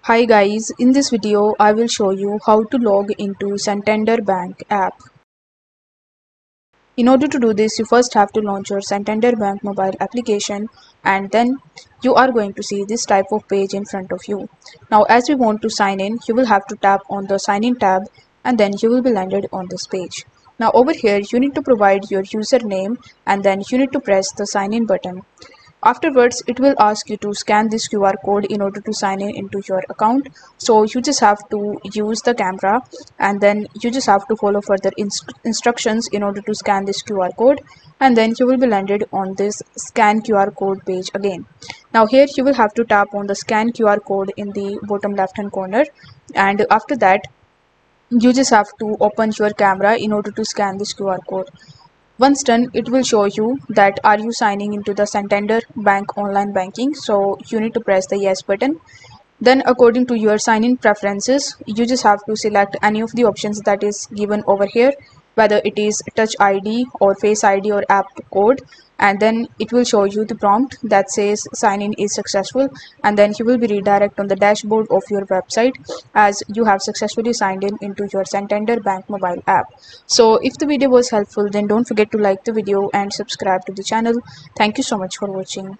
Hi guys, in this video I will show you how to log into Santander Bank app. In order to do this, you first have to launch your Santander Bank mobile application and then you are going to see this type of page in front of you. Now as we want to sign in, you will have to tap on the sign in tab and then you will be landed on this page. Now over here you need to provide your username and then you need to press the sign in button. Afterwards, it will ask you to scan this QR code in order to sign in into your account. So you just have to use the camera and then you just have to follow further instructions in order to scan this QR code, and then you will be landed on this scan QR code page again. Now here you will have to tap on the scan QR code in the bottom left hand corner, and after that you just have to open your camera in order to scan this QR code. Once done, it will show you that are you signing into the Santander Bank online banking. So you need to press the yes button. Then according to your sign-in preferences, you just have to select any of the options that is given over here, whether it is Touch ID or Face ID or app code, and then it will show you the prompt that says sign in is successful, and then you will be redirected on the dashboard of your website as you have successfully signed in into your Santander Bank mobile app. So if the video was helpful, then don't forget to like the video and subscribe to the channel. Thank you so much for watching.